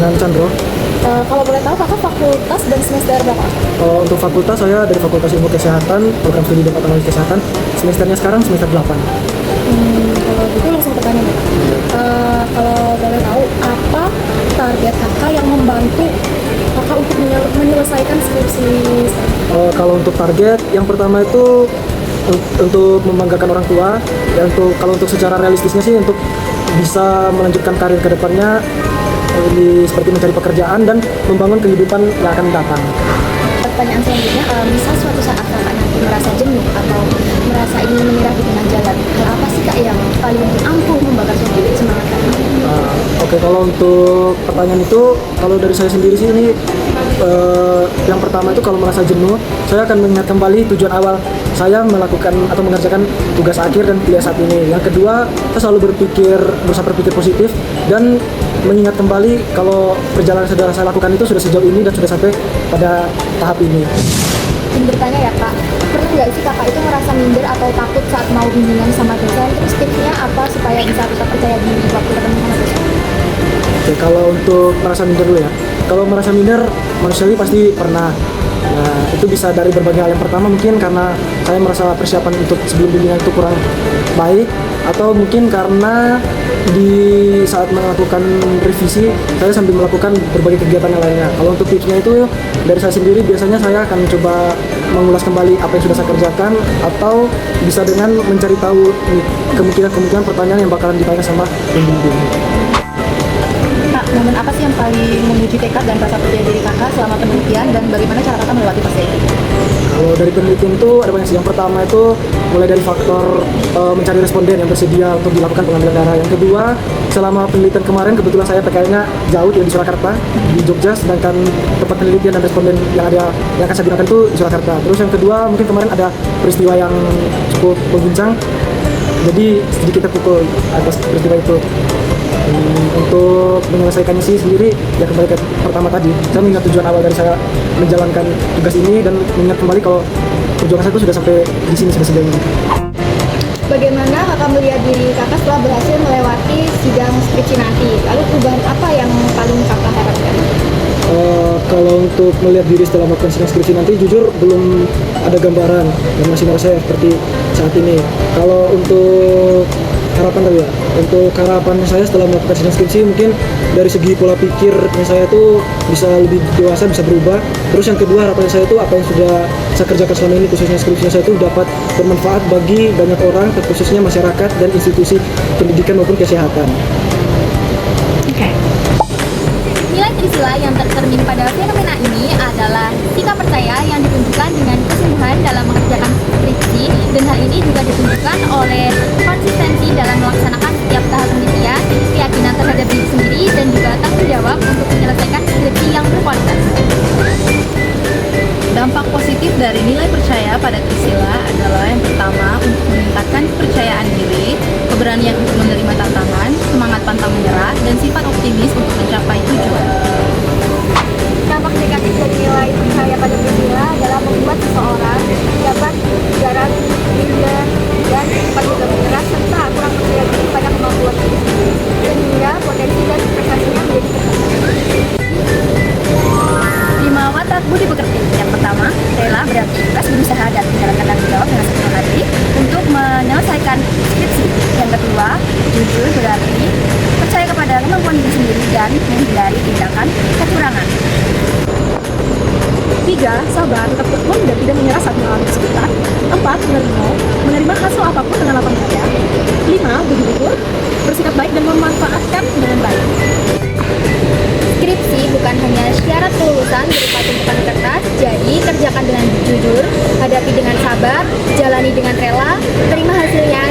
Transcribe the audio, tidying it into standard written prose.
dengan Chandro. Kalau boleh tahu kakak fakultas dan semester berapa? Untuk fakultas saya dari Fakultas Ilmu Kesehatan, program studi Departemen Kesehatan. Semesternya sekarang semester 8. Kalau gitu langsung bertanya nih. Kalau boleh tahu apa target kakak yang membantu kakak untuk menyelesaikan skripsi? Kalau untuk target, yang pertama itu untuk membanggakan orang tua. Dan kalau untuk secara realistisnya sih untuk bisa melanjutkan karir ke depannya, seperti mencari pekerjaan dan membangun kehidupan yang akan datang. Pertanyaan selanjutnya, misal suatu saat kakak nanti merasa jenuh atau merasa ingin menyerah di tengah jalan, hal apa sih kak yang paling ampuh membakar semangat kakak? Oke, kalau untuk pertanyaan itu, kalau dari saya sendiri sih ini yang pertama itu kalau merasa jenuh, saya akan mengingat kembali tujuan awal saya melakukan atau mengerjakan tugas akhir dan kuliah saat ini. Yang kedua, saya selalu berusaha berpikir positif dan mengingat kembali kalau perjalanan yang saya lakukan itu sudah sejauh ini dan sudah sampai pada tahap ini. Ingin bertanya ya kak, pernah nggak sih kakak itu merasa minder atau takut saat mau bimbingan sama dosen? Terus tipsnya apa supaya bisa tetap percaya diri waktu ketemu sama dosen? Oke, kalau untuk merasa minder dulu ya. Kalau merasa minder, manusiawi pasti pernah. Nah, itu bisa dari berbagai hal. Yang pertama mungkin karena saya merasa persiapan untuk sebelum bimbingan itu kurang baik, atau mungkin karena di saat melakukan revisi saya sambil melakukan berbagai kegiatan yang lainnya. Kalau untuk tipsnya itu dari saya sendiri, biasanya saya akan coba mengulas kembali apa yang sudah saya kerjakan, atau bisa dengan mencari tahu kemungkinan pertanyaan yang bakalan ditanya sama pembimbing. Kak, momen apa sih yang paling menguji tekad dan rasa percaya diri kakak selama penelitian dan bagaimana cara kakak melewati fase itu? Kalau dari penelitian itu ada banyak sih. Yang pertama itu mulai dari faktor mencari responden yang bersedia untuk dilakukan pengambilan darah. Yang kedua, selama penelitian kemarin kebetulan saya PKL-nya jauh di Surakarta, di Jogja, sedangkan tempat penelitian dan responden yang akan saya gunakan itu di Surakarta. Terus yang kedua, mungkin kemarin ada peristiwa yang cukup mengguncang, jadi sedikit terpukul atas peristiwa itu. Untuk menyelesaikannya sih sendiri, ya kembali ke pertama tadi, saya mengingat tujuan awal dari saya menjalankan tugas ini dan mengingat kembali kalau perjuangan saya itu sudah sampai di sini, sudah sejauh ini. Bagaimana kakak melihat diri kakak setelah berhasil melewati sidang skripsi nanti? Lalu perubahan apa yang paling kakak harapkan? Kalau untuk melihat diri setelah melakukan sidang skripsi nanti, jujur belum ada gambaran dan masih merasa seperti saat ini. Kalau untuk harapan tadi ya, untuk harapan saya setelah melakukan sidang skripsi, mungkin dari segi pola pikirnya saya tuh bisa lebih dewasa, bisa berubah. Terus yang kedua, harapan saya tuh apa yang sudah saya kerjakan selama ini, khususnya skripsinya saya tuh dapat bermanfaat bagi banyak orang, khususnya masyarakat dan institusi pendidikan maupun kesehatan. Nilai Trisila yang tercermin pada fenomena ini adalah sikap percaya yang ditunjukkan dengan kesungguhan dalam mengerjakan skripsi, dan hal ini juga ditunjukkan oleh konsistensi dalam melaksanakan setiap tahap penelitian, keyakinan terhadap diri sendiri, dan juga tanggung jawab untuk menyelesaikan skripsi yang berkualitas. Dampak positif dari nilai percaya pada Trisila adalah yang pertama, untuk meningkatkan kepercayaan diri, keberanian untuk menerima tantangan, semangat pantang menyerah, dan sifat optimis untuk mencapai tujuan. Dampak negatif dari nilai percaya pada Trisila adalah membuat seseorang dapat jarang minder dan cepat juga menyerah, serta kurang percaya diri pada kemampuan diri sendiri, sehingga potensi dan prestasinya menjadi terhambat. 5 watak budi pekerti. Yang pertama, rela berarti ikhlas berusaha dan menjalankan tanggung jawab dengan sepenuh hati untuk menyelesaikan skripsi. Yang kedua, jujur berarti percaya kepada kemampuan diri sendiri dan menghindari tindakan kecurangan. 3. Sabar, tetap tekun dan tidak menyerah saat mengalami kesulitan. 4. Menerima hasil apapun dengan lapang dada. 5. Bersyukur, bersikap baik dan memanfaatkan dengan baik. Skripsi bukan hanya syarat kelulusan berupa tumpukan kertas, jadi kerjakan dengan jujur, hadapi dengan sabar, jalani dengan rela, terima hasilnya,